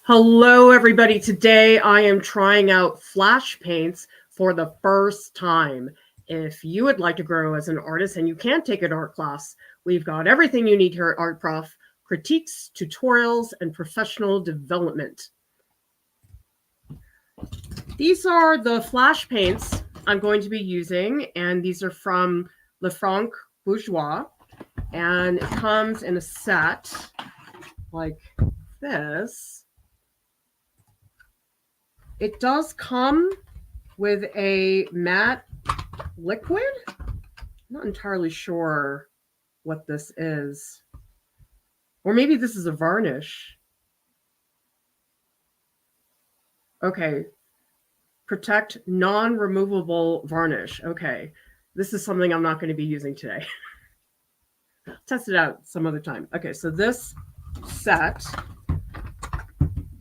Hello, everybody. Today I am trying out Flash paints for the first time. If you would like to grow as an artist and you can't take an art class, we've got everything you need here at Art Prof: critiques, tutorials, and professional development. These are the Flash paints I'm going to be using, and these are from Lefranc Bourgeois, and it comes in a set like this. It does come with a matte liquid. I'm not entirely sure what this is. Or maybe this is a varnish. Okay. Protect non-removable varnish. Okay. This is something I'm not going to be using today. Test it out some other time. Okay, so this set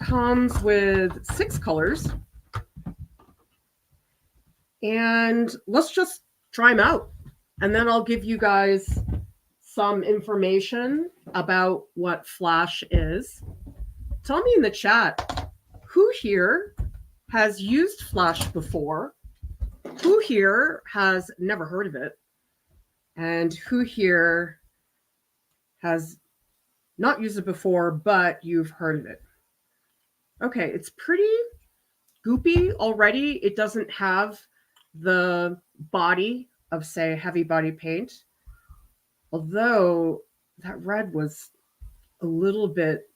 comes with 6 colors. And let's just try them out. And then I'll give you guys some information about what Flash is. Tell me in the chat, who here has used Flash before? Who here has never heard of it? And who here has not used it before, but you've heard of it? Okay, it's pretty goopy already. It doesn't have the body of, say, heavy body paint. Although that red was a little bit,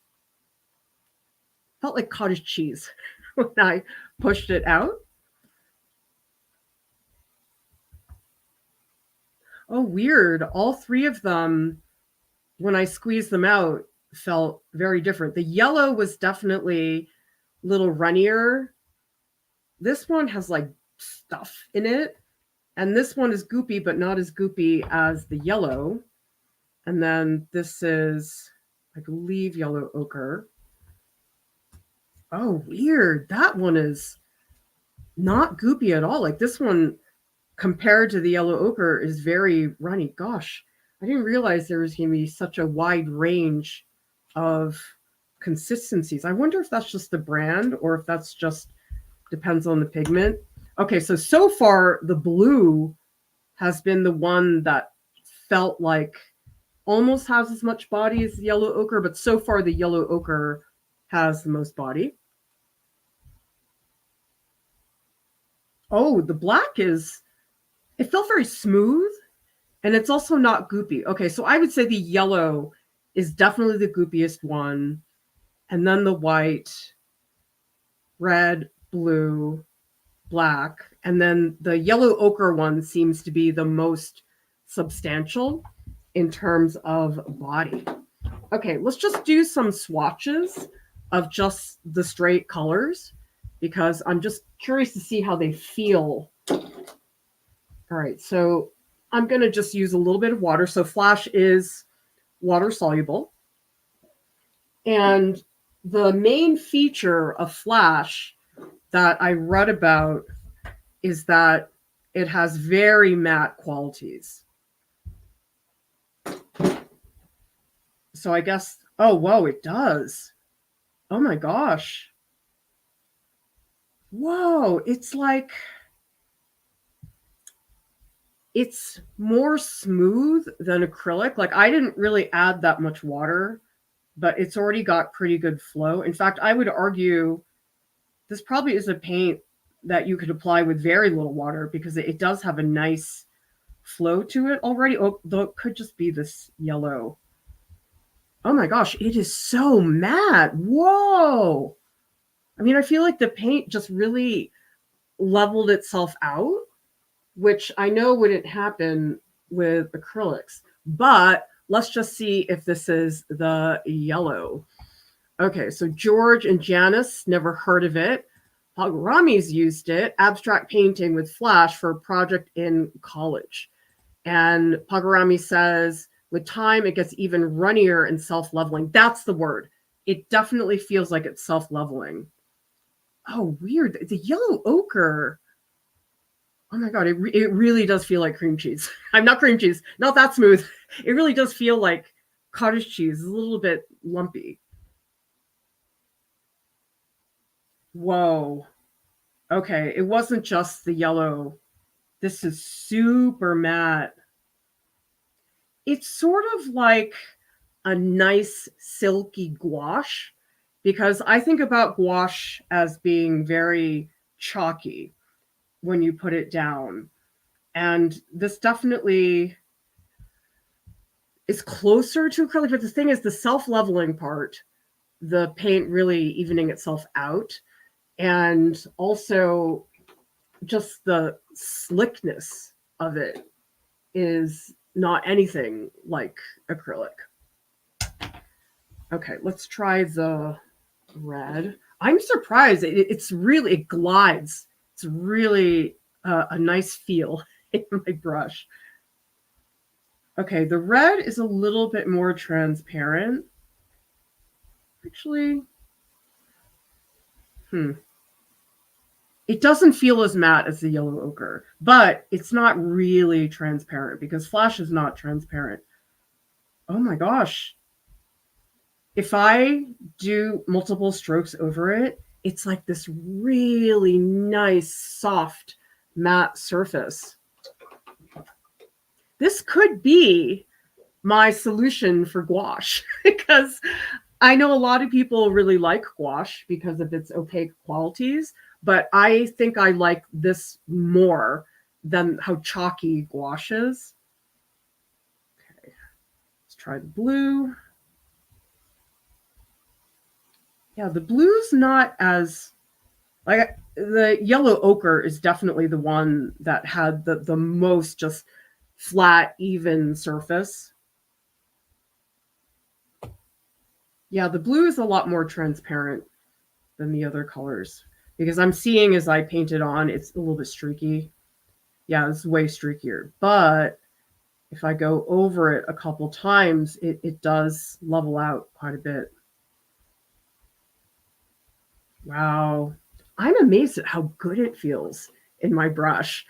felt like cottage cheese when I pushed it out. Oh, weird. All 3 of them, when I squeezed them out, felt very different. The yellow was definitely a little runnier. This one has like stuff in it. And this one is goopy, but not as goopy as the yellow. And then this is, I believe, yellow ochre. Oh, weird. That one is not goopy at all. Like this one, compared to the yellow ochre, is very runny. Gosh, I didn't realize there was going to be such a wide range of consistencies. I wonder if that's just the brand or if that's just depends on the pigment. Okay, so far the blue has been the one that felt like almost has as much body as the yellow ochre, but so far the yellow ochre has the most body. Oh, the black is, it felt very smooth, and it's also not goopy. Okay, so I would say the yellow is definitely the goopiest one, and then the white, red, blue, black, and then the yellow ochre one seems to be the most substantial in terms of body. Okay, let's just do some swatches of just the straight colors because I'm just curious to see how they feel. All right, so I'm going to just use a little bit of water. So Flash is water soluble. And the main feature of Flash that I read about is that it has very matte qualities. So I guess, oh, whoa, it does. Oh my gosh. Whoa, it's like, it's more smooth than acrylic. Like I didn't really add that much water, but it's already got pretty good flow. In fact, I would argue this probably is a paint that you could apply with very little water because it does have a nice flow to it already. Oh, though it could just be this yellow. Oh my gosh, it is so matte. Whoa. I mean, I feel like the paint just really leveled itself out, which I know wouldn't happen with acrylics. But let's just see if this is the yellow. Okay, so George and Janice, never heard of it. Pagarami's used it, abstract painting with Flash for a project in college. And Pagarami says, with time, it gets even runnier and self-leveling. That's the word. It definitely feels like it's self-leveling. Oh, weird. The yellow ochre. Oh my God, it really does feel like cream cheese. I'm not cream cheese, not that smooth. It really does feel like cottage cheese, a little bit lumpy. Whoa. Okay, it wasn't just the yellow. This is super matte. It's sort of like a nice silky gouache, because I think about gouache as being very chalky when you put it down. And this definitely is closer to acrylic, but the thing is the self-leveling part, the paint really evening itself out, and also just the slickness of it is not anything like acrylic. Okay, let's try the red. I'm surprised. It's really, it glides. It's really a nice feel in my brush. Okay, the red is a little bit more transparent. Actually, it doesn't feel as matte as the yellow ochre, but it's not really transparent because Flashe is not transparent. Oh my gosh. If I do multiple strokes over it, it's like this really nice, soft, matte surface. This could be my solution for gouache because I know a lot of people really like gouache because of its opaque qualities, but I think I like this more than how chalky gouache is. Okay, let's try the blue. Yeah, the blue's not as, like, the yellow ochre is definitely the one that had the most just flat, even surface. Yeah, the blue is a lot more transparent than the other colors because I'm seeing as I paint it on, it's a little bit streaky. Yeah, it's way streakier. But if I go over it a couple times, it does level out quite a bit. Wow. I'm amazed at how good it feels in my brush.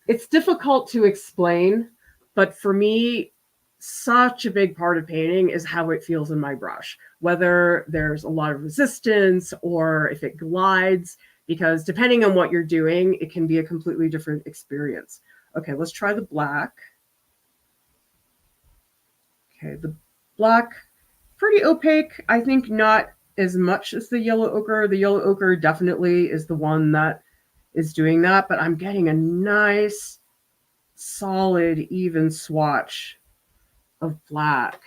It's difficult to explain, but for me, such a big part of painting is how it feels in my brush, whether there's a lot of resistance or if it glides, because depending on what you're doing, it can be a completely different experience. Okay, let's try the black. Okay, the black, pretty opaque. I think not as much as the yellow ochre. The yellow ochre definitely is the one that is doing that, but I'm getting a nice, solid, even swatch of black.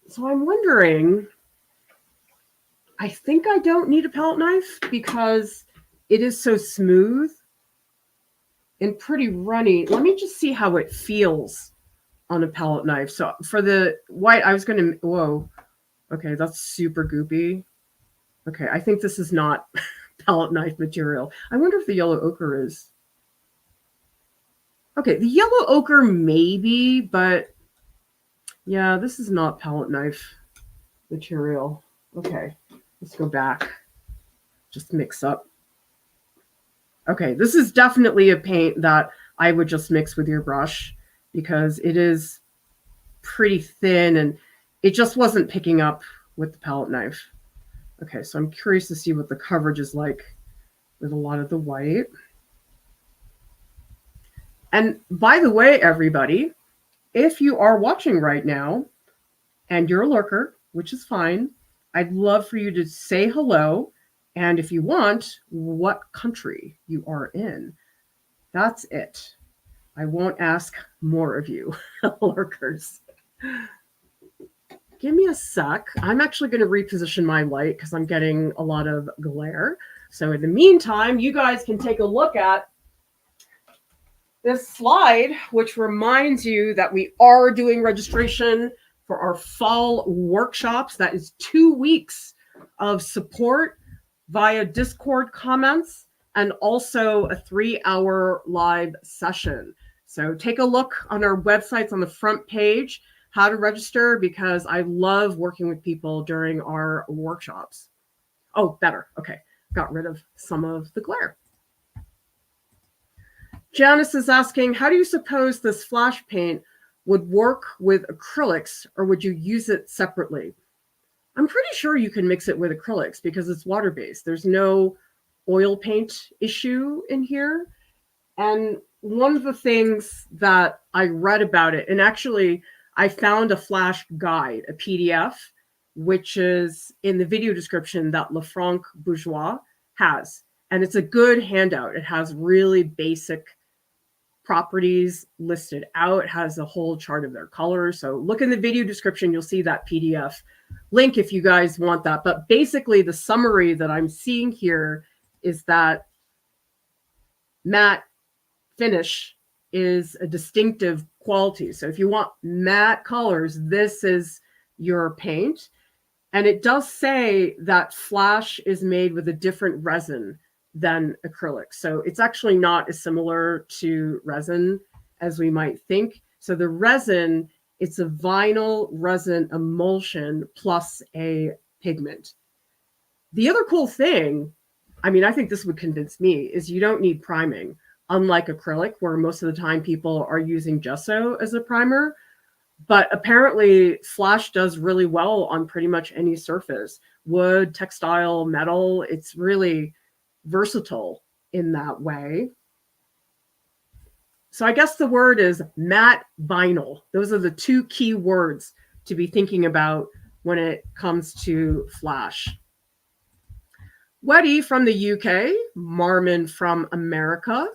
So I'm wondering, I think I don't need a palette knife because it is so smooth and pretty runny. Let me just see how it feels on a palette knife. So for the white, I was going to, whoa, okay, that's super goopy. Okay, I think this is not palette knife material. I wonder if the yellow ochre is. Okay, the yellow ochre maybe, but yeah, this is not palette knife material. Okay, let's go back. Just mix up. Okay, this is definitely a paint that I would just mix with your brush because it is pretty thin and it just wasn't picking up with the palette knife. Okay, so I'm curious to see what the coverage is like with a lot of the white. And by the way, everybody, if you are watching right now and you're a lurker, which is fine, I'd love for you to say hello. And if you want, what country you are in. That's it. I won't ask more of you, lurkers. Give me a sec. I'm actually going to reposition my light because I'm getting a lot of glare. So in the meantime, you guys can take a look at this slide, which reminds you that we are doing registration for our fall workshops. That is 2 weeks of support via Discord comments and also a 3-hour live session. So take a look on our websites on the front page, how to register, because I love working with people during our workshops. Oh, better. Okay. Got rid of some of the glare. Janice is asking, how do you suppose this Flashe paint would work with acrylics, or would you use it separately? I'm pretty sure you can mix it with acrylics because it's water-based. There's no oil paint issue in here. And one of the things that I read about it, and actually I found a Flash guide, a PDF, which is in the video description that Lefranc Bourgeois has. And it's a good handout. It has really basic properties listed out. It has a whole chart of their colors. So look in the video description, you'll see that PDF link if you guys want that. But basically the summary that I'm seeing here is that matte finish is a distinctive quality. So if you want matte colors, this is your paint. And it does say that Flashe is made with a different resin than acrylic. So it's actually not as similar to resin as we might think. So the resin, it's a vinyl resin emulsion plus a pigment. The other cool thing, I mean, I think this would convince me, is you don't need priming. Unlike acrylic, where most of the time people are using gesso as a primer. But apparently Flashe does really well on pretty much any surface. Wood, textile, metal, it's really versatile in that way. So I guess the word is matte vinyl. Those are the two key words to be thinking about when it comes to Flashe. Weddy from the UK, Marmon from America,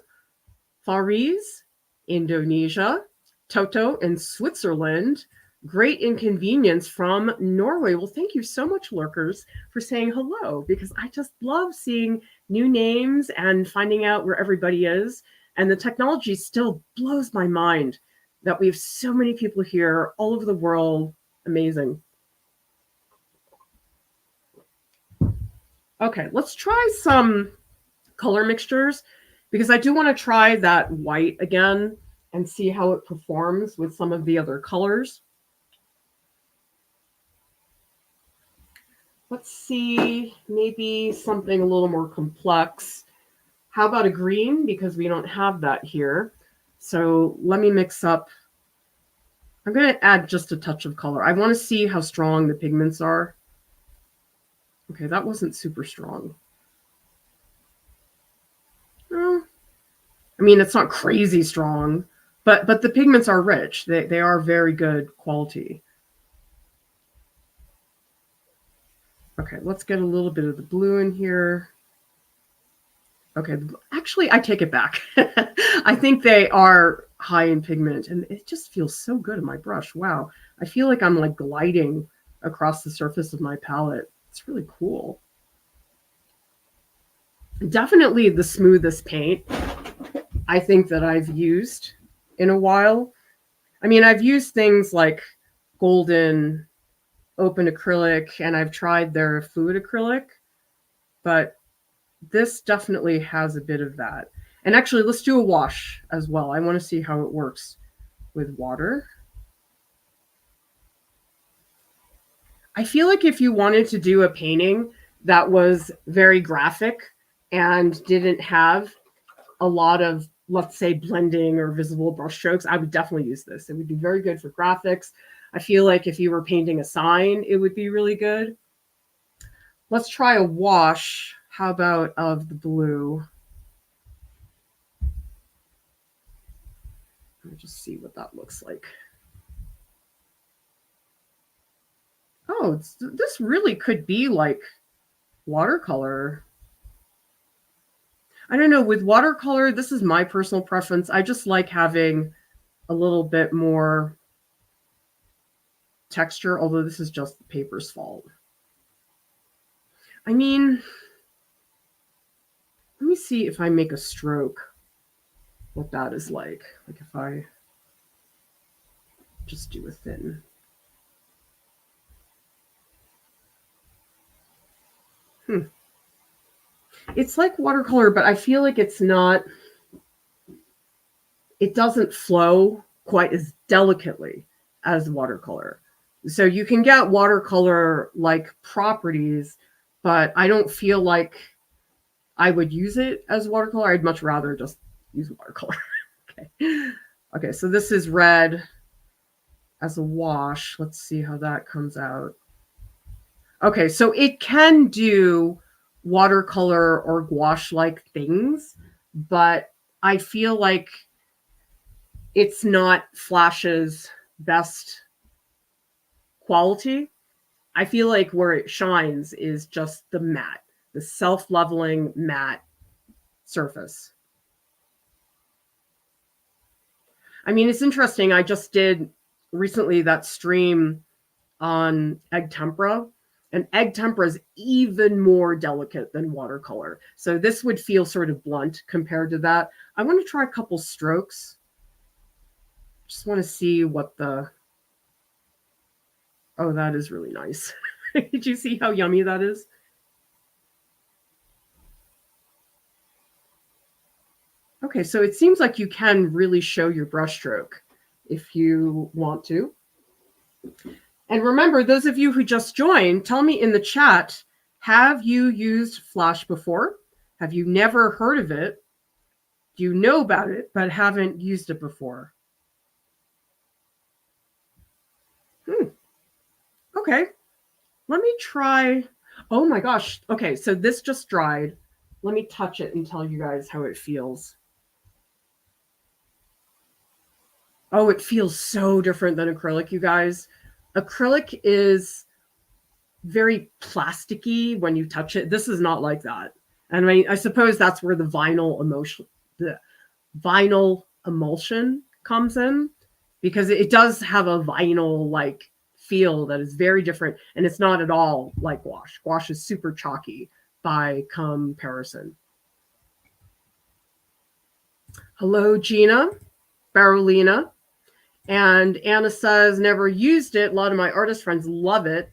Fariz, Indonesia, Toto in Switzerland, Great Inconvenience from Norway. Well, thank you so much, lurkers, for saying hello, because I just love seeing new names and finding out where everybody is. And the technology still blows my mind that we have so many people here all over the world. Amazing. Okay, let's try some color mixtures, because I do want to try that white again and see how it performs with some of the other colors. Let's see, maybe something a little more complex. How about a green? Because we don't have that here. So let me mix up. I'm going to add just a touch of color. I want to see how strong the pigments are. Okay, that wasn't super strong. Well, I mean, it's not crazy strong, but the pigments are rich. They are very good quality. Okay, let's get a little bit of the blue in here. Okay, actually, I take it back. I think they are high in pigment, and it just feels so good on my brush. Wow, I feel like I'm like gliding across the surface of my palette. It's really cool. Definitely the smoothest paint I think that I've used in a while. I mean, I've used things like Golden Open Acrylic, and I've tried their fluid acrylic, but this definitely has a bit of that. And actually, let's do a wash as well. I want to see how it works with water. I feel like if you wanted to do a painting that was very graphic and didn't have a lot of, let's say, blending or visible brush strokes, I would definitely use this. It would be very good for graphics. I feel like if you were painting a sign, it would be really good. Let's try a wash. How about of the blue? Let me just see what that looks like. Oh, this really could be like watercolor. I don't know. With watercolor, this is my personal preference. I just like having a little bit more texture, although this is just the paper's fault. I mean, let me see if I make a stroke, what that is like. Like if I just do a thin. It's like watercolor, but I feel like it's not, it doesn't flow quite as delicately as watercolor. So you can get watercolor-like properties, but I don't feel like I would use it as watercolor. I'd much rather just use watercolor. Okay. Okay, so this is red as a wash. Let's see how that comes out. Okay, so it can do watercolor or gouache-like things, but I feel like it's not Flashe's best quality. I feel like where it shines is just the matte, the self-leveling matte surface. I mean, it's interesting. I just did recently that stream on egg tempera, and egg tempera is even more delicate than watercolor. So this would feel sort of blunt compared to that. I want to try a couple strokes. Just want to see what the... Oh, that is really nice. Did you see how yummy that is? Okay, so it seems like you can really show your brushstroke if you want to. And remember, those of you who just joined, tell me in the chat, have you used Flashe before? Have you never heard of it? Do you know about it, but haven't used it before? Okay, let me try. Oh my gosh. Okay, so this just dried. Let me touch it and tell you guys how it feels. Oh, it feels so different than acrylic, you guys. Acrylic is very plasticky when you touch it. This is not like that. And I suppose that's where the vinyl emulsion comes in, because it does have a vinyl like feel that is very different, and it's not at all like gouache. Gouache is super chalky by comparison. Hello, Gina, Barolina. And Anna says, never used it. A lot of my artist friends love it.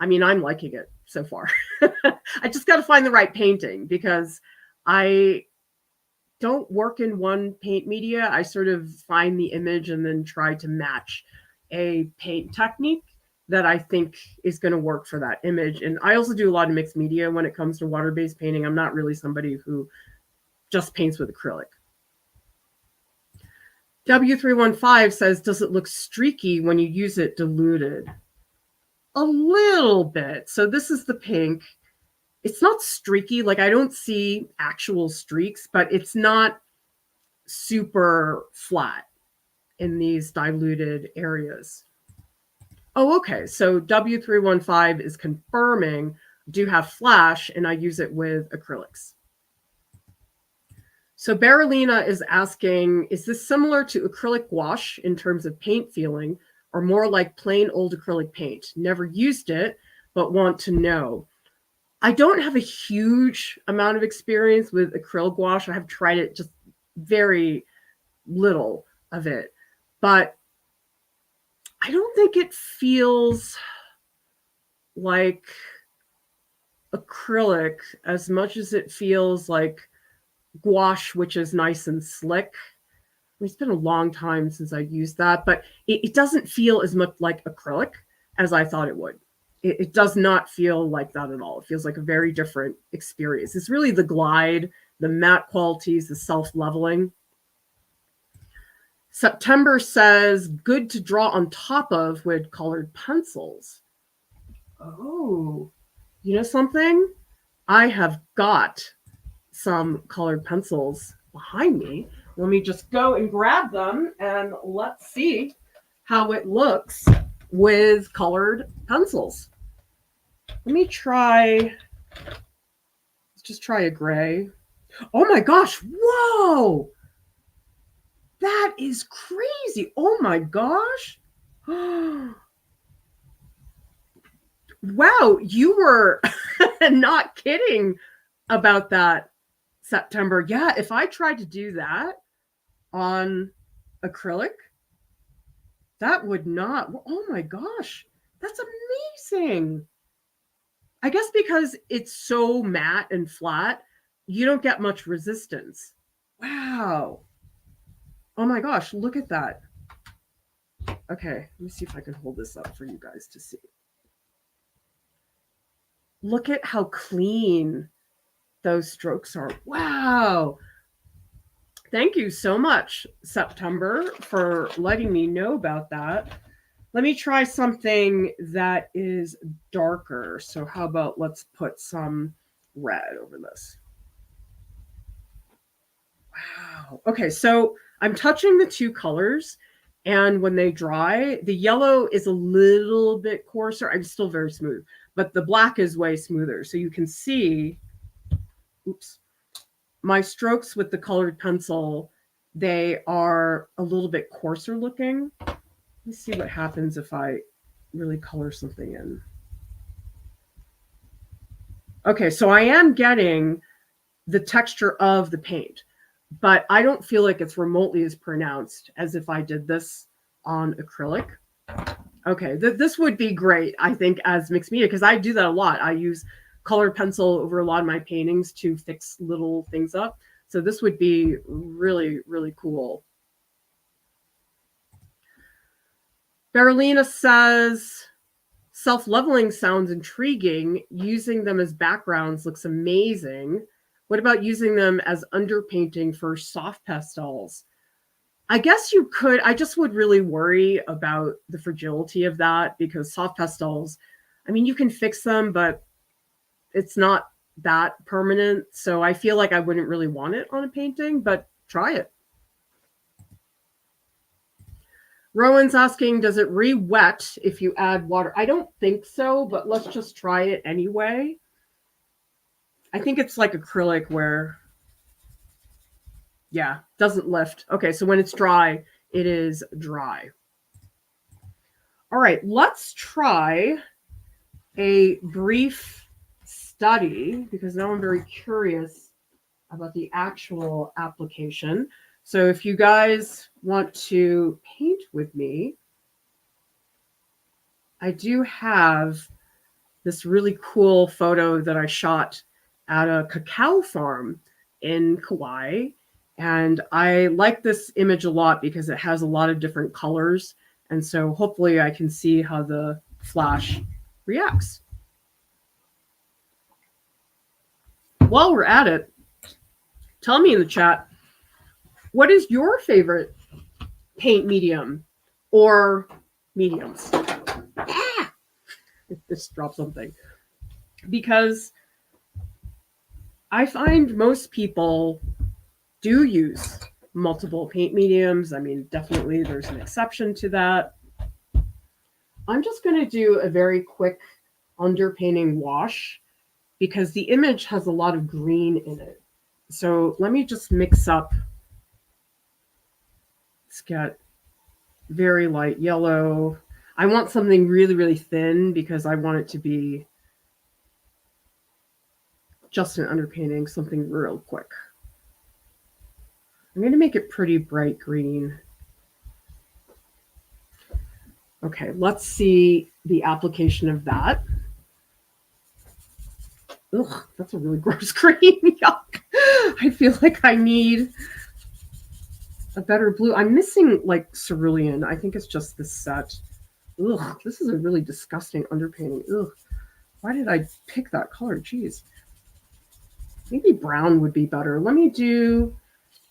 I mean, I'm liking it so far. I just got to find the right painting, because I don't work in one paint media. I sort of find the image and then try to match a paint technique that I think is going to work for that image. And I also do a lot of mixed media when it comes to water-based painting. I'm not really somebody who just paints with acrylic. W315 says, does it look streaky when you use it diluted? A little bit. So this is the pink. It's not streaky. Like, I don't see actual streaks, but it's not super flat in these diluted areas. Oh, okay. So W315 is confirming I do have Flashe, and I use it with acrylics. So Barolina is asking, is this similar to acrylic gouache in terms of paint feeling, or more like plain old acrylic paint? Never used it, but want to know. I don't have a huge amount of experience with acrylic gouache. I have tried it, just very little of it. But I don't think it feels like acrylic as much as it feels like gouache, which is nice and slick. It's been a long time since I've used that, but it doesn't feel as much like acrylic as I thought it would. It does not feel like that at all. It feels like a very different experience. It's really the glide, the matte qualities, the self-leveling. September says, good to draw on top of with colored pencils. Oh, you know something? I have got some colored pencils behind me. Let me just go and grab them, and let's see how it looks with colored pencils. Let me try, let's just try a gray. Oh my gosh, whoa! That is crazy. Oh my gosh. Wow, you were not kidding about that, September. Yeah, if I tried to do that on acrylic, that would not. Oh my gosh, that's amazing. I guess because it's so matte and flat, you don't get much resistance. Wow. Oh my gosh, look at that. Okay, let me see if I can hold this up for you guys to see. Look at how clean those strokes are. Wow. Thank you so much, September, for letting me know about that. Let me try something that is darker. So how about let's put some red over this. Wow. Okay, so I'm touching the two colors, and when they dry, the yellow is a little bit coarser. I'm still very smooth, but the black is way smoother. So you can see, oops, my strokes with the colored pencil, they are a little bit coarser looking. Let's see what happens if I really color something in. Okay, so I am getting the texture of the paint, but I don't feel like it's remotely as pronounced as if I did this on acrylic. Okay, this would be great, I think, as mixed media, because I do that a lot. I use colored pencil over a lot of my paintings to fix little things up. So this would be really, really cool. Berlina says, self-leveling sounds intriguing. Using them as backgrounds looks amazing. What about using them as underpainting for soft pastels? I guess you could. I just would really worry about the fragility of that, because soft pastels, I mean, you can fix them, but it's not that permanent. So I feel like I wouldn't really want it on a painting, but try it. Rowan's asking, does it re-wet if you add water? I don't think so, but let's just try it anyway. I think it's like acrylic where, yeah, doesn't lift. Okay, so when it's dry, it is dry. All right, let's try a brief study, because now I'm very curious about the actual application. So if you guys want to paint with me, I do have this really cool photo that I shot at a cacao farm in Kauai. And I like this image a lot because it has a lot of different colors. And so hopefully I can see how the Flash reacts. While we're at it, tell me in the chat, what is your favorite paint medium or mediums? Ah! Just dropped something. Because I find most people do use multiple paint mediums. I mean, definitely there's an exception to that. I'm just going to do a very quick underpainting wash because the image has a lot of green in it. So let me just mix up. Let's get very light yellow. I want something really, really thin because I want it to be just an underpainting, something real quick. I'm going to make it pretty bright green. Okay, let's see the application of that. Ugh, that's a really gross green. Yuck. I feel like I need a better blue. I'm missing like cerulean. I think it's just this set. Ugh, this is a really disgusting underpainting. Ugh, why did I pick that color? Jeez. Maybe brown would be better. Let me do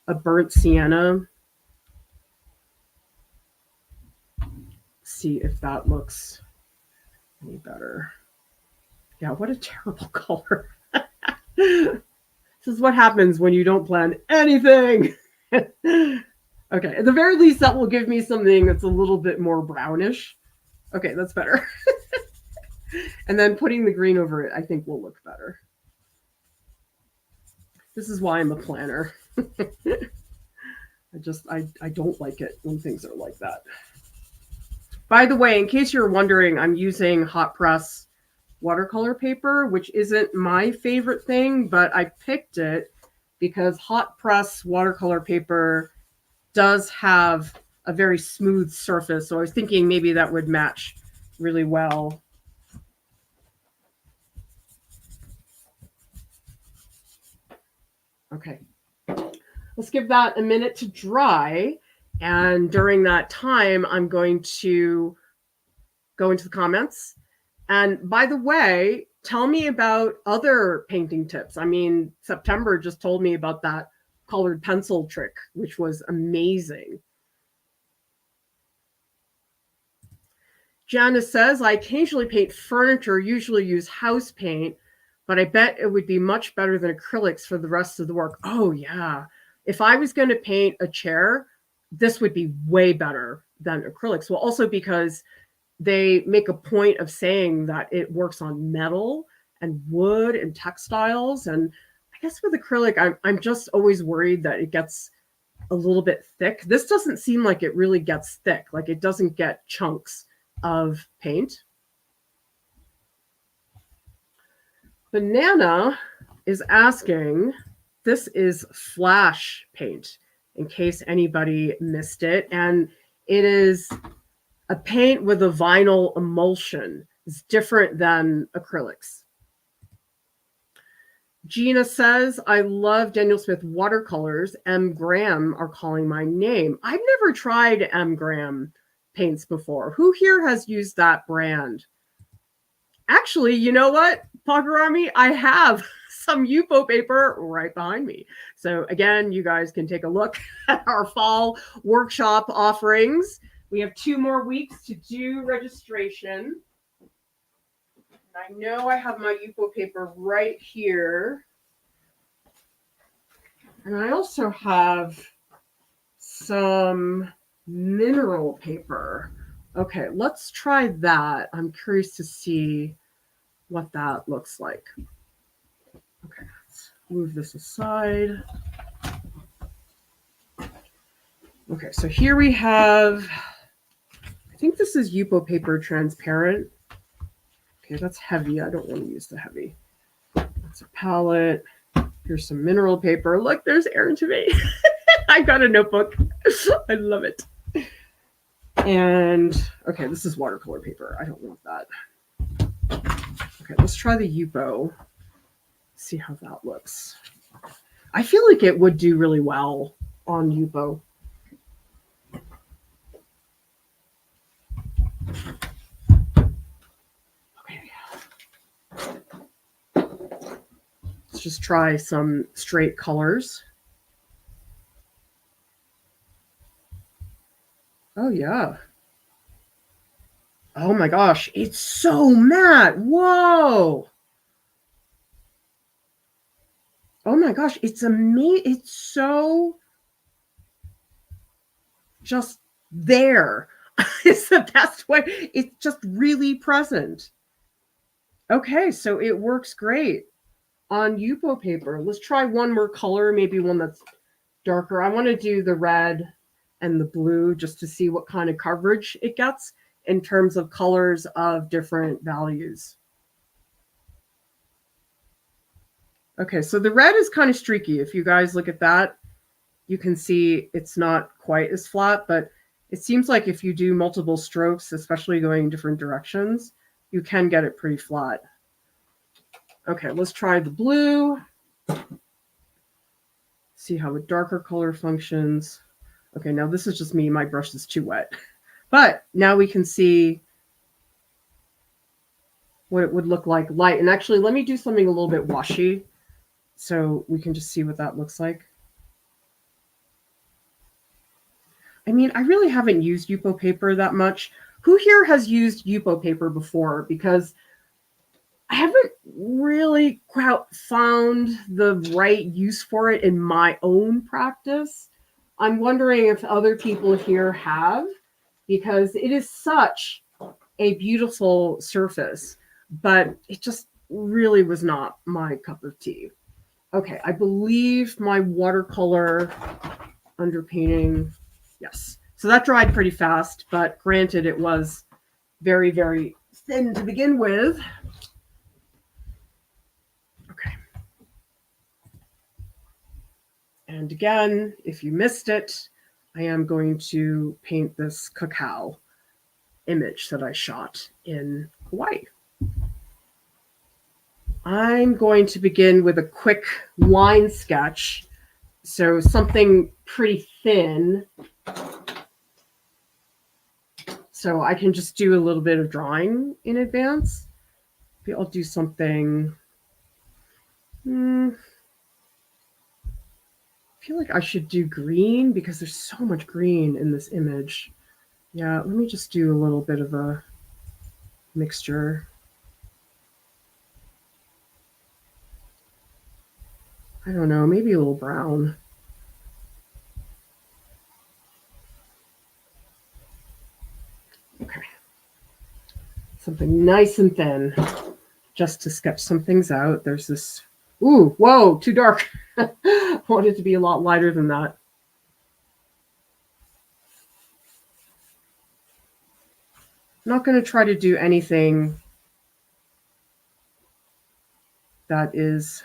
a burnt sienna. See if that looks any better. Yeah, what a terrible color. This is what happens when you don't plan anything. Okay, at the very least, that will give me something that's a little bit more brownish. Okay, that's better. And then putting the green over it, I think will look better. This is why I'm a planner. I don't like it when things are like that. By the way, in case you're wondering, I'm using hot press watercolor paper, which isn't my favorite thing, but I picked it because hot press watercolor paper does have a very smooth surface. So I was thinking maybe that would match really well. Okay, let's give that a minute to dry. And during that time, I'm going to go into the comments. And by the way, tell me about other painting tips. I mean, September just told me about that colored pencil trick, which was amazing. Janice says, I occasionally paint furniture, usually use house paint, but I bet it would be much better than acrylics for the rest of the work. Oh, yeah. If I was going to paint a chair, this would be way better than acrylics. Well, also because they make a point of saying that it works on metal and wood and textiles. And I guess with acrylic, I'm just always worried that it gets a little bit thick. This doesn't seem like it really gets thick, like it doesn't get chunks of paint. Banana is asking, this is Flashe paint, in case anybody missed it. And it is a paint with a vinyl emulsion. It's different than acrylics. Gina says, I love Daniel Smith watercolors. M. Graham are calling my name. I've never tried M. Graham paints before. Who here has used that brand? Actually, you know what, Pagarami? I have some Yupo paper right behind me. So again, you guys can take a look at our fall workshop offerings. We have 2 more weeks to do registration. I know I have my Yupo paper right here. And I also have some mineral paper. Okay, let's try that. I'm curious to see what that looks like. Okay, let's move this aside. Okay, so here we have, I think this is Yupo paper transparent. Okay, that's heavy. I don't want to use the heavy. That's a palette. Here's some mineral paper. Look, there's Erin Tomei. I got a notebook. I love it. And okay, this is watercolor paper. I don't want that. Okay, let's try the Yupo. See how that looks. I feel like it would do really well on Yupo. Let's just try some straight colors. Oh, yeah. Oh my gosh, it's so matte. Whoa. Oh my gosh, it's amazing. It's so just there. It's the best way. It's just really present. Okay, so it works great on Yupo paper. Let's try one more color, maybe one that's darker. I want to do the red and the blue just to see what kind of coverage it gets in terms of colors of different values. Okay, so the red is kind of streaky. If you guys look at that, you can see it's not quite as flat, but it seems like if you do multiple strokes, especially going in different directions, you can get it pretty flat. Okay, let's try the blue. See how a darker color functions. Okay, now this is just me. My brush is too wet. But now we can see what it would look like light. And actually, let me do something a little bit washy so we can just see what that looks like. I mean, I really haven't used Yupo paper that much. Who here has used Yupo paper before? Because I haven't really quite found the right use for it in my own practice. I'm wondering if other people here have, because it is such a beautiful surface, but it just really was not my cup of tea. Okay, I believe my watercolor underpainting, yes. So that dried pretty fast, but granted it was very, very thin to begin with. Okay. And again, if you missed it, I am going to paint this cacao image that I shot in Hawaii. I'm going to begin with a quick line sketch. So something pretty thin. So I can just do a little bit of drawing in advance. Maybe I'll do something. I feel like I should do green because there's so much green in this image. Yeah, let me just do a little bit of a mixture. I don't know, maybe a little brown. Okay. Something nice and thin, just to sketch some things out. There's this, ooh, whoa, too dark. I want it to be a lot lighter than that. I'm not going to try to do anything that is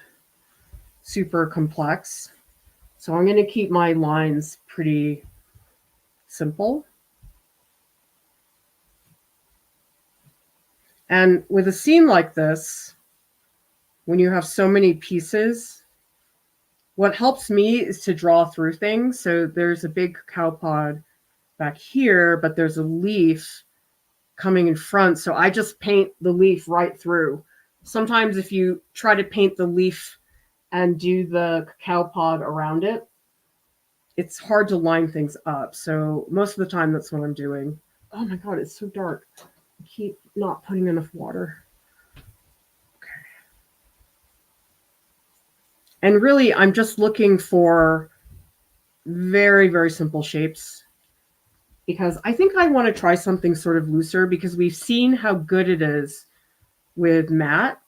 super complex. So I'm going to keep my lines pretty simple. And with a scene like this, when you have so many pieces, what helps me is to draw through things. So there's a big cacao pod back here, but there's a leaf coming in front. So I just paint the leaf right through. Sometimes if you try to paint the leaf and do the cacao pod around it, it's hard to line things up. So most of the time that's what I'm doing. Oh my God, it's so dark. I keep not putting enough water. Okay. And really, I'm just looking for very, very simple shapes because I think I want to try something sort of looser because we've seen how good it is with matte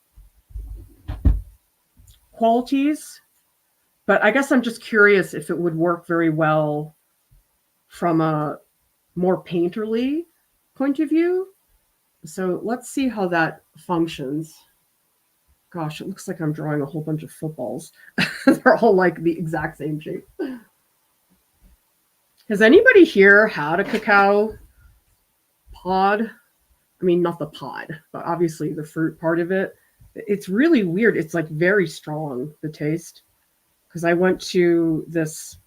qualities. But I guess I'm just curious if it would work very well from a more painterly point of view. So let's see how that functions. Gosh, it looks like I'm drawing a whole bunch of footballs. They're all like the exact same shape. Has anybody here had a cacao pod? I mean, not the pod, but obviously the fruit part of it. It's really weird. It's like very strong, the taste. Because I went to this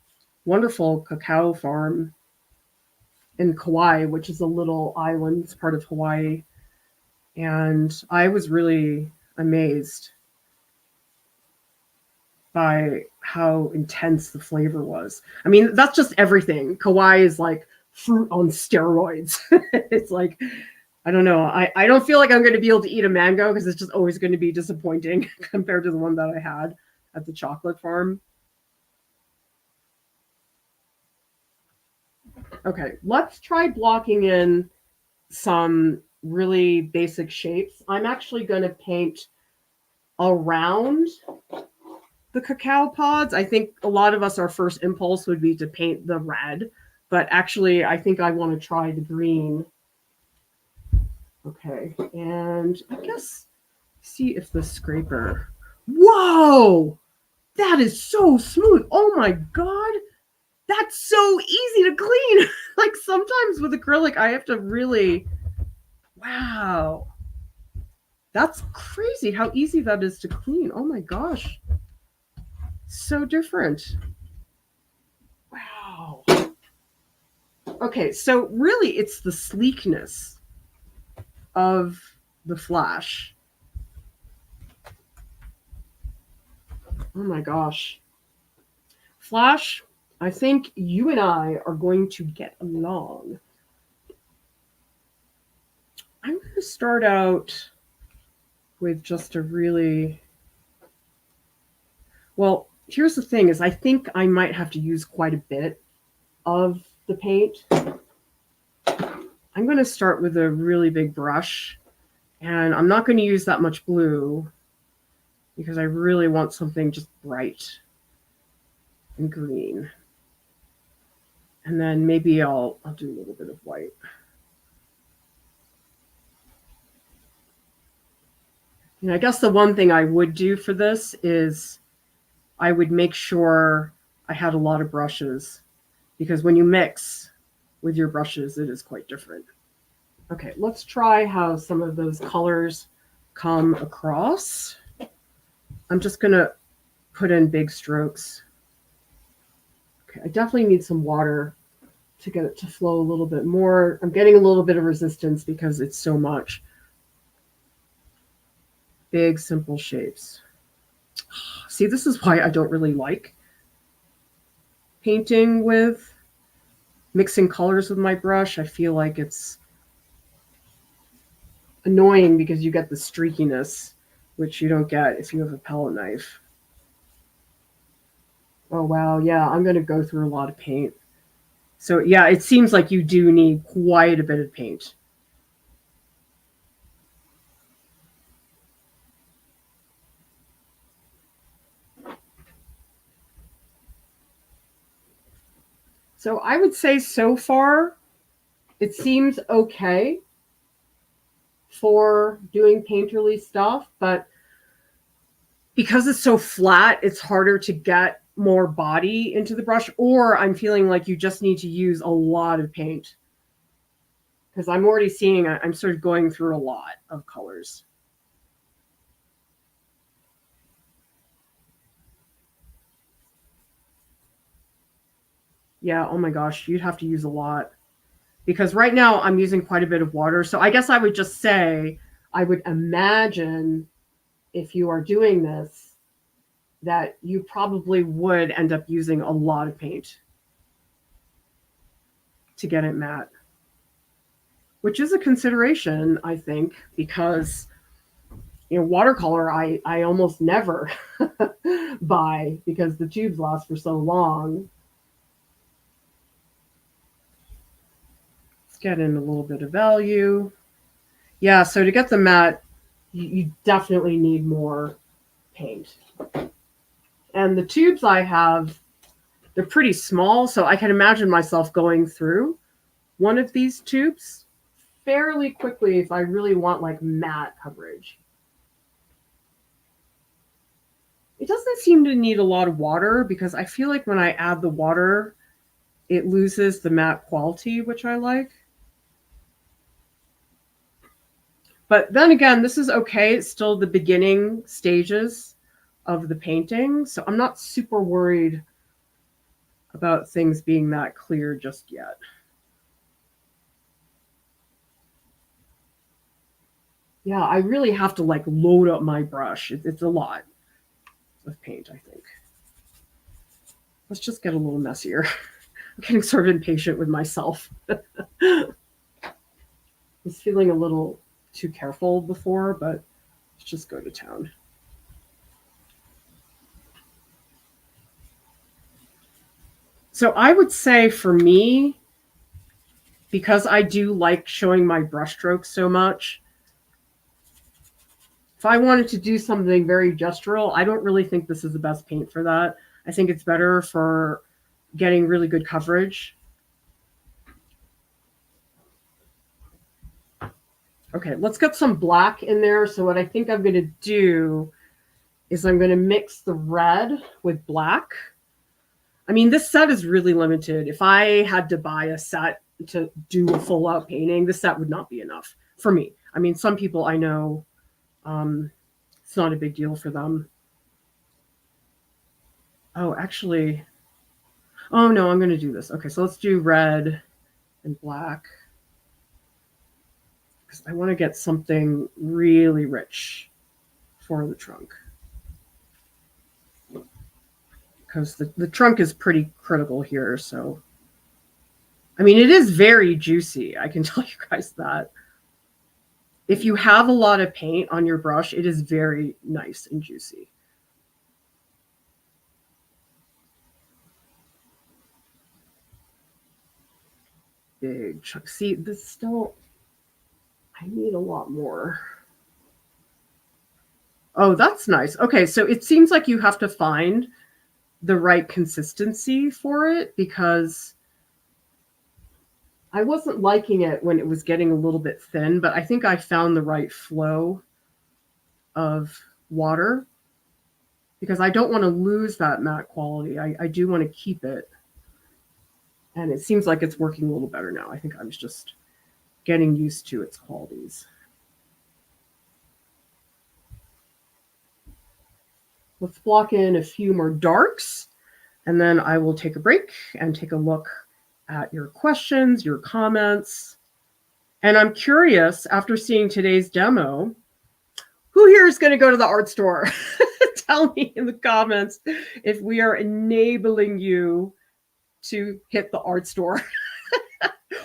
wonderful cacao farm in Kauai, which is a little island, it's part of Hawaii. And I was really amazed by how intense the flavor was. I mean, that's just everything. Kauai is like fruit on steroids. It's like, I don't know. I don't feel like I'm going to be able to eat a mango because it's just always going to be disappointing compared to the one that I had at the chocolate farm. Okay, let's try blocking in some really basic shapes. I'm actually going to paint around the cacao pods. I think a lot of us, our first impulse would be to paint the red, but actually I think I want to try the green. Okay, and I guess see if the scraper, whoa, that is so smooth. Oh my God, that's so easy to clean. Like sometimes with acrylic, I have to really, wow, that's crazy how easy that is to clean. Oh my gosh, so different. Wow. Okay, so really it's the sleekness of the Flashe. Oh my gosh. Flashe, I think you and I are going to get along. I'm going to start out with just a really, well, here's the thing is I think I might have to use quite a bit of the paint. I'm going to start with a really big brush, and I'm not going to use that much blue because I really want something just bright and green. And then maybe I'll do a little bit of white. And I guess the one thing I would do for this is I would make sure I had a lot of brushes, because when you mix with your brushes, it is quite different. Okay, let's try how some of those colors come across. I'm just going to put in big strokes. Okay, I definitely need some water to get it to flow a little bit more. I'm getting a little bit of resistance because it's so much. Big, simple shapes. See, this is why I don't really like painting with mixing colors with my brush. I feel like it's annoying because you get the streakiness, which you don't get if you have a palette knife. Oh, wow. Yeah, I'm going to go through a lot of paint. So, yeah, it seems like you do need quite a bit of paint. So I would say so far, it seems okay for doing painterly stuff, but because it's so flat, it's harder to get more body into the brush, or I'm feeling like you just need to use a lot of paint. Because I'm already seeing, I'm sort of going through a lot of colors. Yeah, oh my gosh, you'd have to use a lot. Because right now I'm using quite a bit of water. So I guess I would just say, I would imagine if you are doing this, that you probably would end up using a lot of paint to get it matte, which is a consideration, I think, because watercolor I almost never buy because the tubes last for so long. Let's get in a little bit of value. Yeah, so to get the matte, you definitely need more paint. And the tubes I have, they're pretty small, so I can imagine myself going through one of these tubes fairly quickly if I really want like matte coverage. It doesn't seem to need a lot of water because I feel like when I add the water, it loses the matte quality, which I like. But then again, this is okay. It's still the beginning stages of the painting, so I'm not super worried about things being that clear just yet. Yeah, I really have to like load up my brush. It's a lot of paint, I think. Let's just get a little messier. I'm getting sort of impatient with myself. I was feeling a little too careful before, but let's just go to town. So I would say for me, because I do like showing my brushstrokes so much, if I wanted to do something very gestural, I don't really think this is the best paint for that. I think it's better for getting really good coverage. Okay, let's get some black in there. So what I think I'm going to do is I'm going to mix the red with black. I mean, this set is really limited. If I had to buy a set to do a full out painting, this set would not be enough for me. I mean, some people I know, it's not a big deal for them. Oh, actually, oh no, I'm going to do this. Okay, so let's do red and black. Because I want to get something really rich for the trunk. Because the trunk is pretty critical here. So, I mean, it is very juicy. I can tell you guys that. If you have a lot of paint on your brush, it is very nice and juicy. Big chunk. See, this still, I need a lot more. Oh, that's nice. Okay, so it seems like you have to find the right consistency for it because I wasn't liking it when it was getting a little bit thin, but I think I found the right flow of water because I don't want to lose that matte quality. I do want to keep it. And it seems like it's working a little better now. I think I was just getting used to its qualities. Let's block in a few more darks, and then I will take a break and take a look at your questions, your comments. And I'm curious, after seeing today's demo, who here is going to go to the art store? Tell me in the comments if we are enabling you to hit the art store.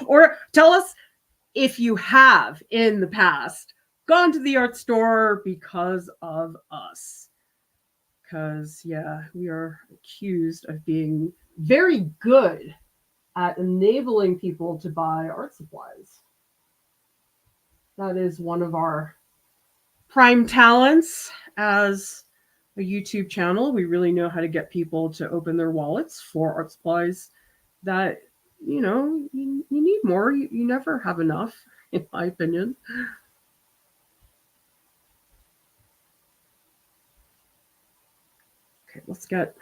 Or tell us if you have in the past gone to the art store because of us. Because, yeah, we are accused of being very good at enabling people to buy art supplies. That is one of our prime talents as a YouTube channel. We really know how to get people to open their wallets for art supplies that, you need more. You never have enough, in my opinion. Okay, let's get,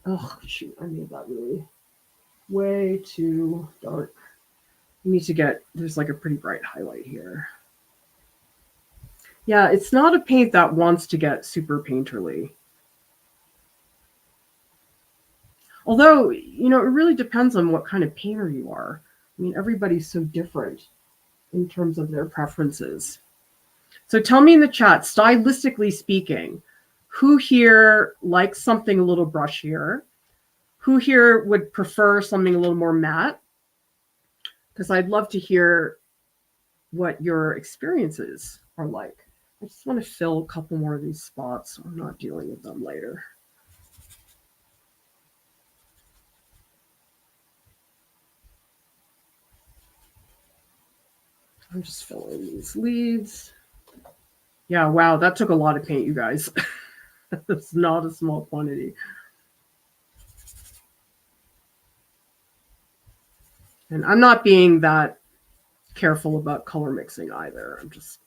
oh, shoot, I made that really way too dark. You need to get, there's like a pretty bright highlight here. Yeah, it's not a paint that wants to get super painterly. Although, it really depends on what kind of painter you are. I mean, everybody's so different in terms of their preferences. So tell me in the chat, stylistically speaking, who here likes something a little brushier? Who here would prefer something a little more matte? Because I'd love to hear what your experiences are like. I just want to fill a couple more of these spots so I'm not dealing with them later. I'm just filling these leads. Yeah, wow, that took a lot of paint, you guys. It's not a small quantity. And I'm not being that careful about color mixing either. I'm just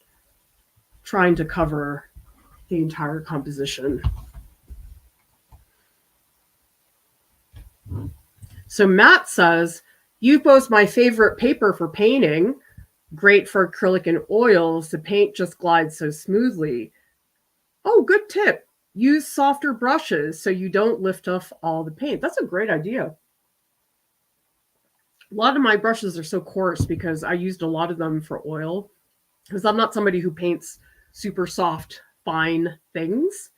trying to cover the entire composition. So Matt says, EBOOKS my favorite paper for painting. Great for acrylic and oils. The paint just glides so smoothly. Oh, good tip. Use softer brushes so you don't lift off all the paint. That's a great idea. A lot of my brushes are so coarse because I used a lot of them for oil. Because I'm not somebody who paints super soft, fine things.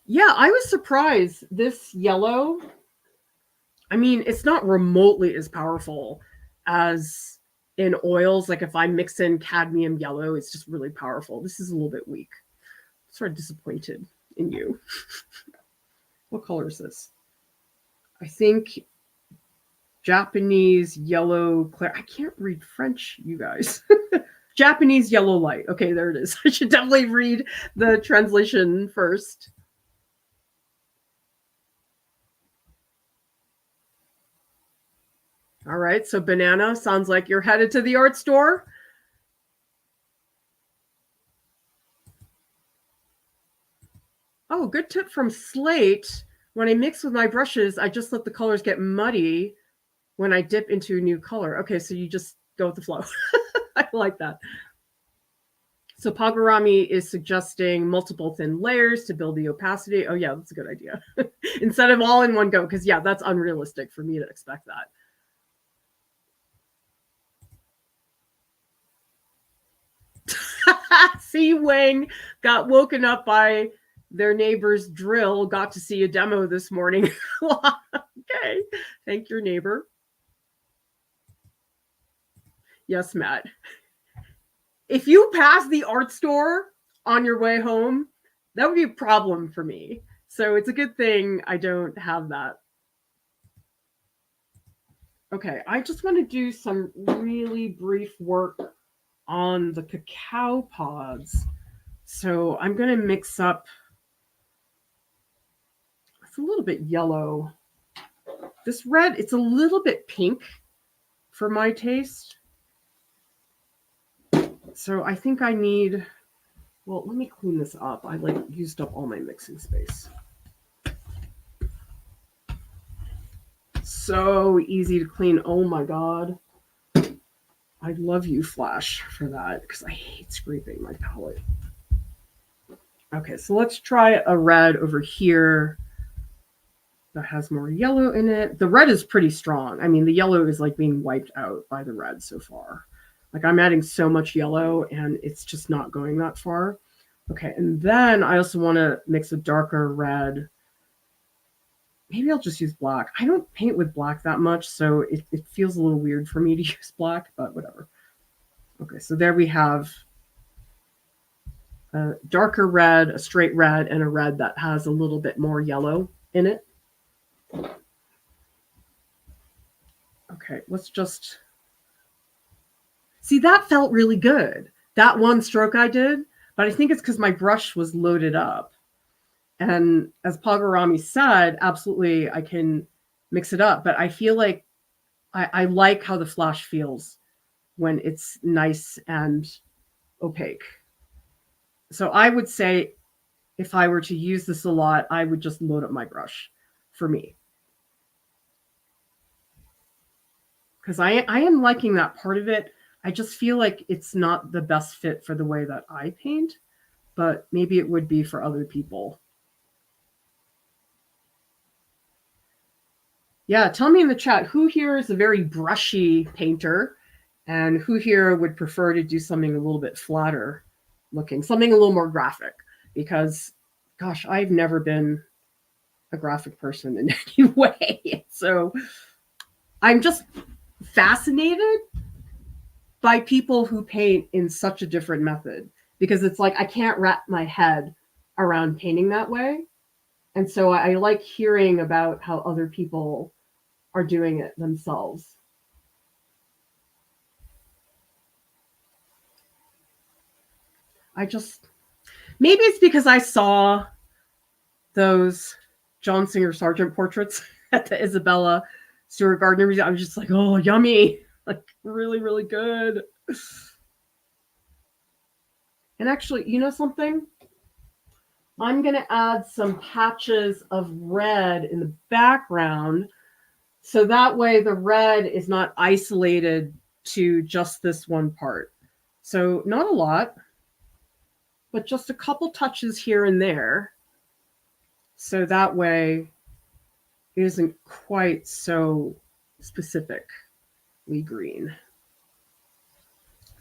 Yeah, I was surprised. This yellow, I mean, it's not remotely as powerful as in oils. Like if I mix in cadmium yellow, it's just really powerful. This is a little bit weak. I'm sort of disappointed in you. What color is this? I think Japanese yellow clear. I can't read French, you guys. Japanese yellow light. Okay, there it is. I should definitely read the translation first. All right, so banana sounds like you're headed to the art store. Oh, good tip from Slate. When I mix with my brushes, I just let the colors get muddy when I dip into a new color. Okay, so you just go with the flow. I like that. So Pagurami is suggesting multiple thin layers to build the opacity. Oh yeah, that's a good idea. Instead of all in one go, because yeah, that's unrealistic for me to expect that. See, Wang got woken up by their neighbor's drill, got to see a demo this morning. Okay, thank your neighbor. Yes, Matt. If you pass the art store on your way home, that would be a problem for me. So it's a good thing I don't have that. Okay, I just want to do some really brief work on the cacao pods. So I'm going to mix up, it's a little bit yellow. This red, it's a little bit pink for my taste. So I think I need, well, let me clean this up. I used up all my mixing space. So easy to clean. Oh my God. I love you, Flashe, for that because I hate scraping my palette. Okay, so let's try a red over here that has more yellow in it. The red is pretty strong. I mean, the yellow is like being wiped out by the red so far. Like I'm adding so much yellow and it's just not going that far. Okay, and then I also want to mix a darker red. Maybe I'll just use black. I don't paint with black that much, so it feels a little weird for me to use black, but whatever. Okay, so there we have a darker red, a straight red, and a red that has a little bit more yellow in it. Okay, let's just see, that felt really good. That one stroke I did, but I think it's because my brush was loaded up. And as Pagarami said, absolutely, I can mix it up, but I feel like I like how the Flashe feels when it's nice and opaque. So I would say if I were to use this a lot, I would just load up my brush for me. Because I am liking that part of it. I just feel like it's not the best fit for the way that I paint, but maybe it would be for other people. Yeah, tell me in the chat, who here is a very brushy painter and who here would prefer to do something a little bit flatter looking, something a little more graphic? Because, gosh, I've never been a graphic person in any way. So I'm just fascinated by people who paint in such a different method, because it's like I can't wrap my head around painting that way. And so I like hearing about how other people are doing it themselves. Maybe it's because I saw those John Singer Sargent portraits at the Isabella Stewart Gardner Museum. I was just like, oh, yummy. Like, really, really good. And actually, you know something? I'm going to add some patches of red in the background, so that way the red is not isolated to just this one part. So not a lot, but just a couple touches here and there. So that way it isn't quite so specifically green.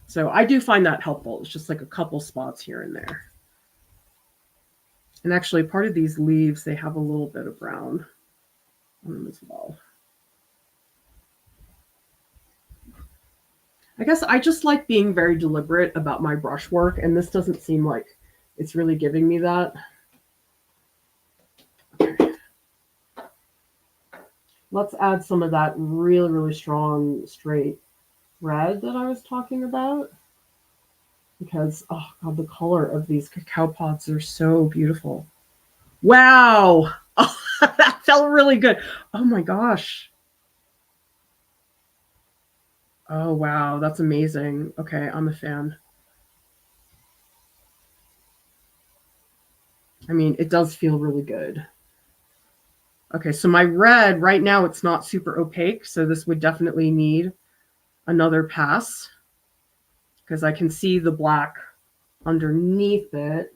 So I do find that helpful. It's just like a couple spots here and there. And actually, part of these leaves, they have a little bit of brown on them as well. I guess I just like being very deliberate about my brush work, and this doesn't seem like it's really giving me that. Okay. Let's add some of that really, really strong straight red that I was talking about. Because, oh God, the color of these cacao pods are so beautiful. Wow. Oh, that felt really good. Oh my gosh. Oh, wow. That's amazing. Okay, I'm a fan. I mean, it does feel really good. Okay, so my red, right now, it's not super opaque, so this would definitely need another pass because I can see the black underneath it.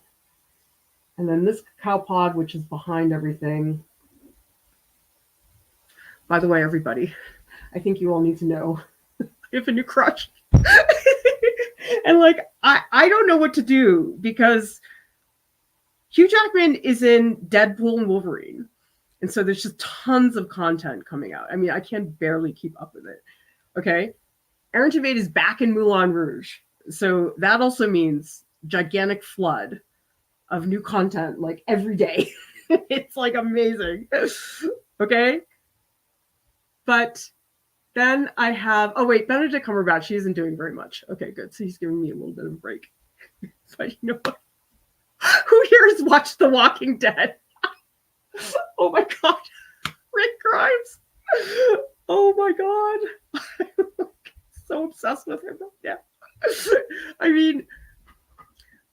And then this cacao pod, which is behind everything. By the way, everybody, I think you all need to know I have a new crush. And like, I don't know what to do because Hugh Jackman is in Deadpool and Wolverine. And so there's just tons of content coming out. I mean, I can barely keep up with it. Okay. Aaron Tveit is back in Moulin Rouge. So that also means gigantic flood of new content like every day. It's like amazing. Okay. But then I have, oh wait, Benedict Cumberbatch, he isn't doing very much. Okay, good. So he's giving me a little bit of a break. But you know what? Who here has watched The Walking Dead? Oh my God. Rick Grimes. Oh my God. I'm so obsessed with him. Yeah. I mean,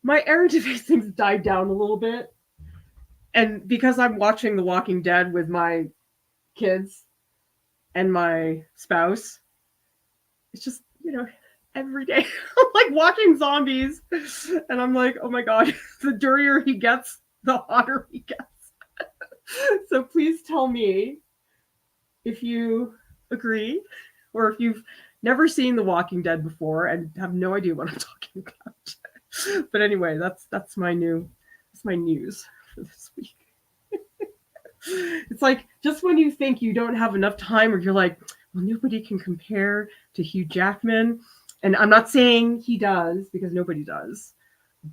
my Aaron Tveit things died down a little bit. And because I'm watching The Walking Dead with my kids and my spouse, it's just, you know, every day I'm like watching zombies and I'm like, oh my God, the dirtier he gets, the hotter he gets. So please tell me if you agree or if you've never seen The Walking Dead before and have no idea what I'm talking about. But anyway, that's my news for this week. It's like just when you think you don't have enough time or you're like, well, nobody can compare to Hugh Jackman, And I'm not saying he does, because nobody does,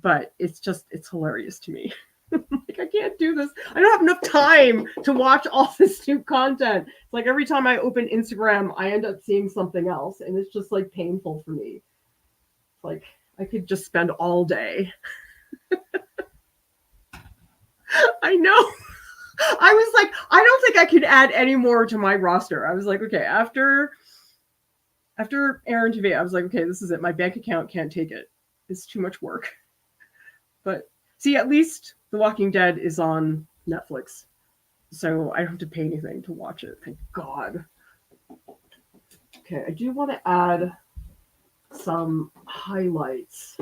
but it's hilarious to me. Like, I can't do this. I don't have enough time to watch all this new content. It's like every time I open Instagram, I end up seeing something else, and it's just like painful for me. It's like I could just spend all day. I know. I was like, I don't think I could add any more to my roster. I was like, okay, after Aaron TV, I was like, okay, this is it. My bank account can't take it. It's too much work. But see, at least The Walking Dead is on Netflix, so I don't have to pay anything to watch it. Thank God. Okay, I do want to add some highlights.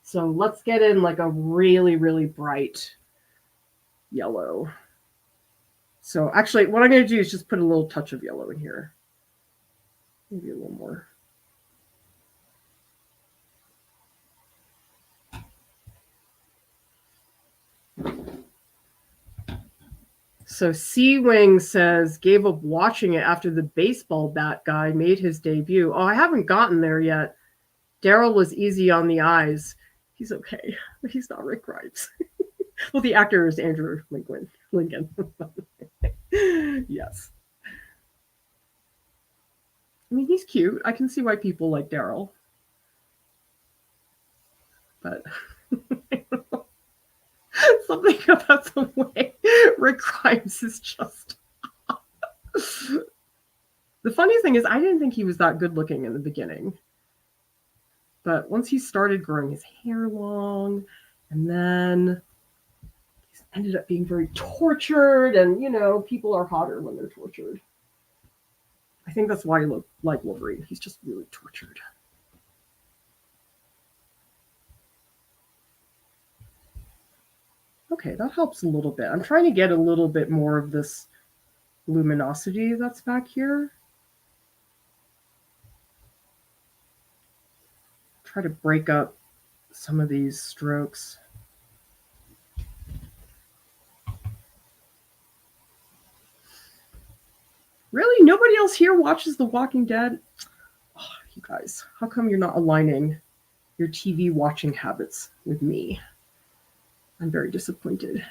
So let's get in like a really, really bright yellow. So actually, what I'm going to do is just put a little touch of yellow in here. Maybe a little more. So C-Wing says, gave up watching it after the baseball bat guy made his debut. Oh, I haven't gotten there yet. Daryl was easy on the eyes. He's okay, but he's not Rick Grimes. Well, the actor is Andrew Lincoln. Yes. I mean, he's cute. I can see why people like Daryl. But something about the way Rick Grimes is just... The funny thing is, I didn't think he was that good looking in the beginning. But once he started growing his hair long, and then he ended up being very tortured, and, you know, people are hotter when they're tortured. I think that's why I like Wolverine. He's just really tortured. Okay, that helps a little bit. I'm trying to get a little bit more of this luminosity that's back here. Try to break up some of these strokes. Really? Nobody else here watches The Walking Dead? Oh, you guys, how come you're not aligning your TV watching habits with me? I'm very disappointed.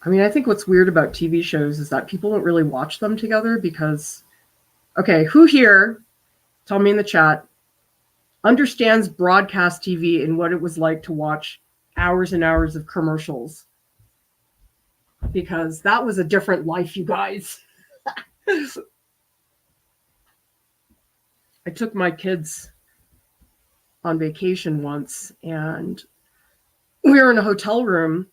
I mean, I think what's weird about TV shows is that people don't really watch them together because, okay, who here, tell me in the chat, understands broadcast TV and what it was like to watch hours and hours of commercials? Because that was a different life, you guys. I took my kids on vacation once, and we were in a hotel room,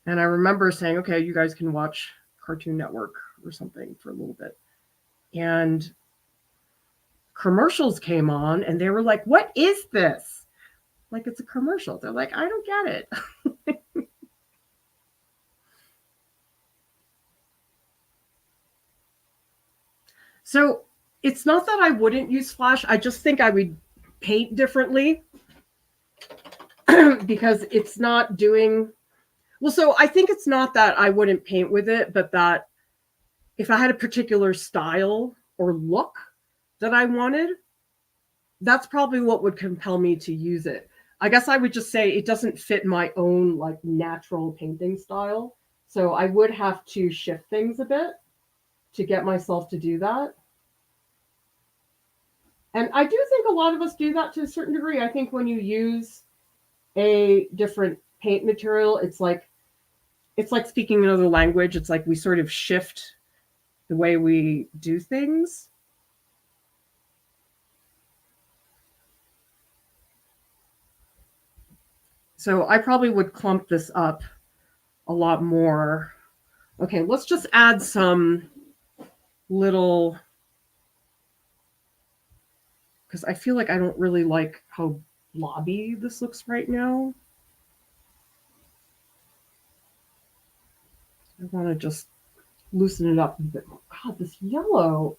and I remember saying, okay, you guys can watch Cartoon Network or something for a little bit. And commercials came on, and they were like, what is this? Like, it's a commercial. They're like, I don't get it. So it's not that I wouldn't use Flash. I just think I would paint differently because it's not doing... Well, so I think it's not that I wouldn't paint with it, but that if I had a particular style or look that I wanted, that's probably what would compel me to use it. I guess I would just say it doesn't fit my own like natural painting style. So I would have to shift things a bit to get myself to do that. And I do think a lot of us do that to a certain degree. I think when you use a different paint material, it's like speaking another language. It's like we sort of shift the way we do things. So I probably would clump this up a lot more. Okay, let's just add some little, because I feel like I don't really like how blobby this looks right now. I want to just loosen it up a bit more. God, this yellow,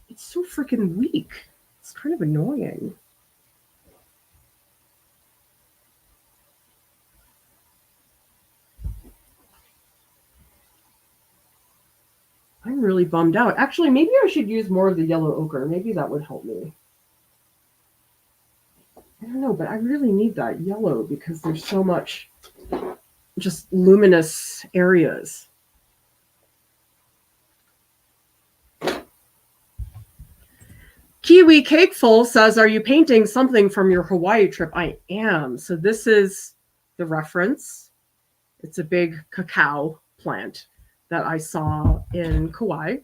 it's so freaking weak. It's kind of annoying. really bummed out. Actually, maybe I should use more of the yellow ochre. Maybe that would help me. I don't know, but I really need that yellow because there's so much just luminous areas. Kiwi Cakeful says, are you painting something from your Hawaii trip? I am. So this is the reference. It's a big cacao plant that I saw in Kauai.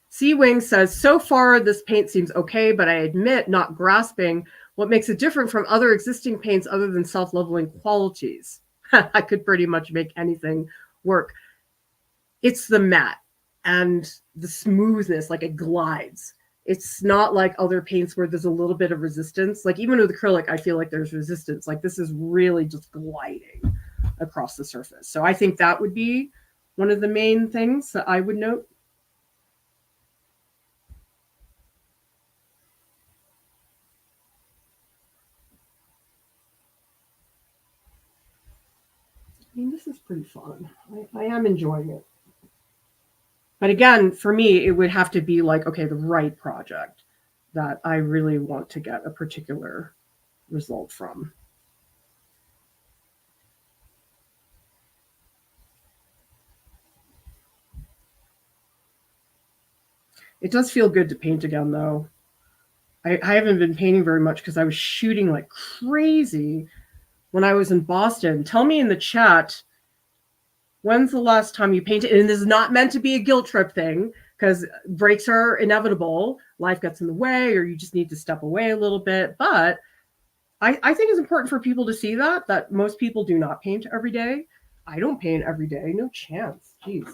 Sea Wing says, so far this paint seems okay, but I admit not grasping what makes it different from other existing paints other than self-leveling qualities. I could pretty much make anything work. It's the matte and the smoothness, like it glides. It's not like other paints where there's a little bit of resistance. Like even with acrylic, I feel like there's resistance. Like this is really just gliding across the surface. So I think that would be one of the main things that I would note. I mean, this is pretty fun. I am enjoying it. But again, for me, it would have to be like, okay, the right project that I really want to get a particular result from. It does feel good to paint again, though. I haven't been painting very much because I was shooting like crazy when I was in Boston. Tell me in the chat, when's the last time you painted? And this is not meant to be a guilt trip thing because breaks are inevitable. Life gets in the way or you just need to step away a little bit. But I think it's important for people to see that most people do not paint every day. I don't paint every day. No chance. Jeez.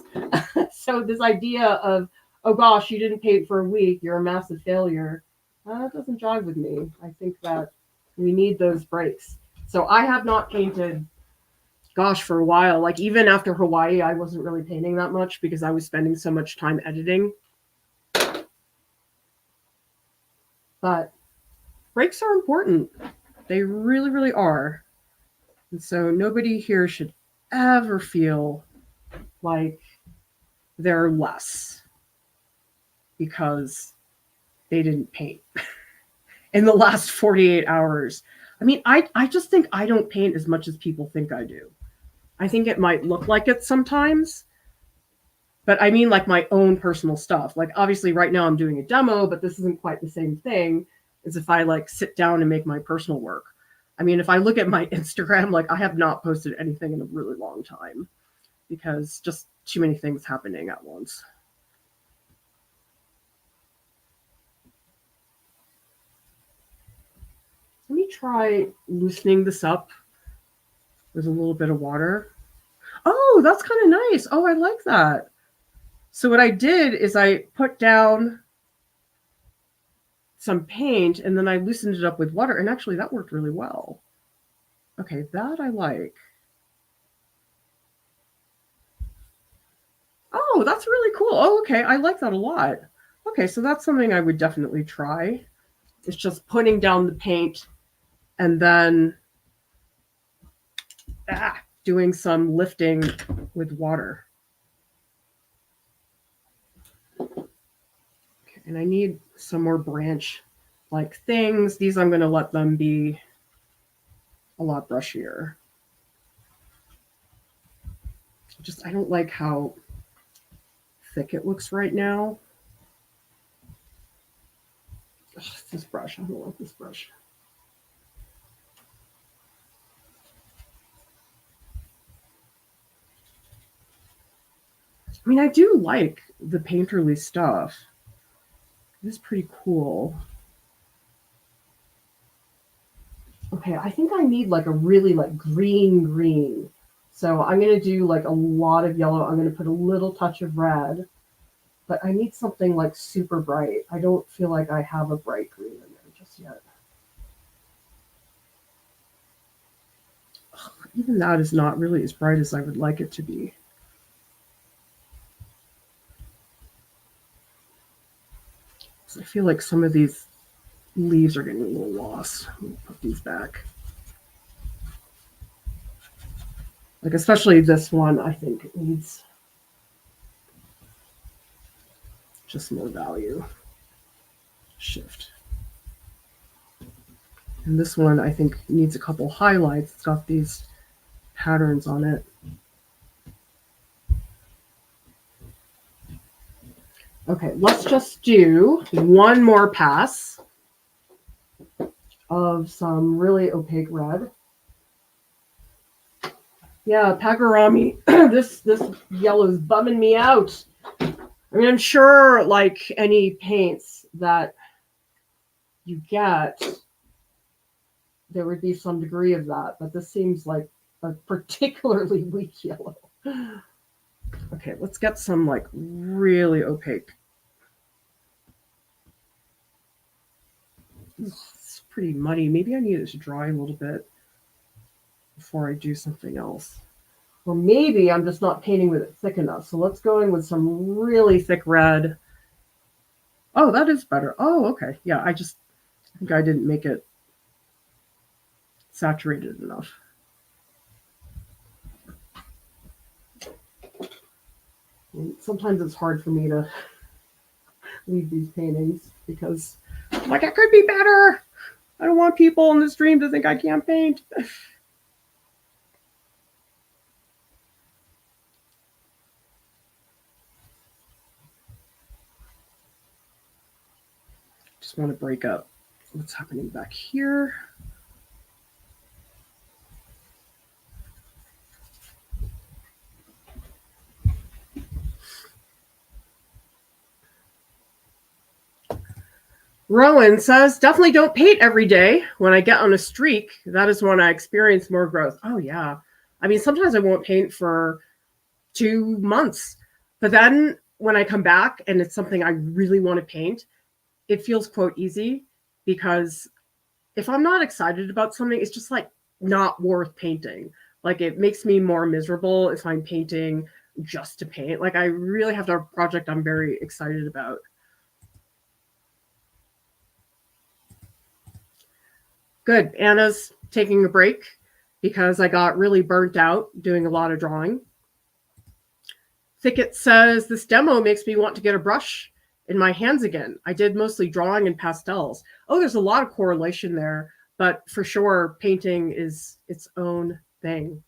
So this idea of, oh gosh, you didn't paint for a week, you're a massive failure. That doesn't jive with me. I think that we need those breaks. So I have not painted, gosh, for a while. Like even after Hawaii, I wasn't really painting that much because I was spending so much time editing. But breaks are important. They really, really are. And so nobody here should ever feel like they're less because they didn't paint in the last 48 hours. I mean, I just think I don't paint as much as people think I do. I think it might look like it sometimes, but I mean like my own personal stuff. Like obviously right now I'm doing a demo, but this isn't quite the same thing as if I like sit down and make my personal work. I mean, if I look at my Instagram, like I have not posted anything in a really long time because just too many things happening at once. Let me try loosening this up with a little bit of water. Oh, that's kind of nice. Oh, I like that. So what I did is I put down some paint and then I loosened it up with water. And actually that worked really well. Okay, that I like. Oh, that's really cool. Oh, okay. I like that a lot. Okay, so that's something I would definitely try. It's just putting down the paint and then doing some lifting with water. Okay, and I need some more branch-like things. These I'm going to let them be a lot brushier. I don't like how thick it looks right now. Ugh, this brush, I don't like this brush. I mean, I do like the painterly stuff. It is pretty cool. Okay, I think I need like a really like green. So I'm going to do like a lot of yellow. I'm going to put a little touch of red. But I need something like super bright. I don't feel like I have a bright green in there just yet. Ugh, even that is not really as bright as I would like it to be. So I feel like some of these leaves are getting a little lost. Let me put these back. Like especially this one, I think it needs just more value. Shift. And this one, I think, needs a couple highlights. It's got these patterns on it. Okay, let's just do one more pass of some really opaque red. Yeah, Pagarami, this yellow is bumming me out. I mean, I'm sure like any paints that you get, there would be some degree of that, but this seems like a particularly weak yellow. Okay, let's get some like really opaque. It's pretty muddy. Maybe I need it to dry a little bit before I do something else. Or maybe I'm just not painting with it thick enough. So let's go in with some really thick red. Oh, that is better. Oh, okay. Yeah, I think I didn't make it saturated enough. And sometimes it's hard for me to leave these paintings because I'm like, I could be better. I don't want people in the stream to think I can't paint. Just want to break up what's happening back here. Rowan says, definitely don't paint every day. When I get on a streak, that is when I experience more growth. Oh, yeah. I mean, sometimes I won't paint for 2 months. But then when I come back and it's something I really want to paint, it feels, quote, easy. Because if I'm not excited about something, it's just like not worth painting. Like it makes me more miserable if I'm painting just to paint. Like I really have to have a project I'm very excited about. Good. Anna's taking a break because I got really burnt out doing a lot of drawing. Thicket says, this demo makes me want to get a brush in my hands again. I did mostly drawing and pastels. Oh, there's a lot of correlation there, but for sure, painting is its own thing.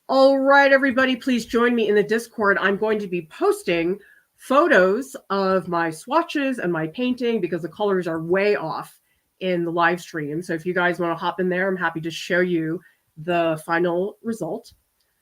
All right, everybody, please join me in the Discord. I'm going to be posting photos of my swatches and my painting because the colors are way off in the live stream. So if you guys want to hop in there, I'm happy to show you the final result.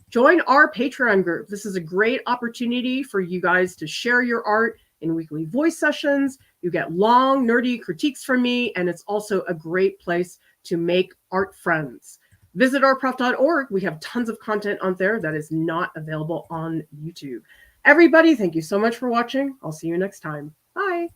Join our Patreon group. This is a great opportunity for you guys to share your art in weekly voice sessions. You get long, nerdy critiques from me, and it's also a great place to make art friends. Visit artprof.org. We have tons of content on there that is not available on YouTube. Everybody, thank you so much for watching. I'll see you next time. Bye.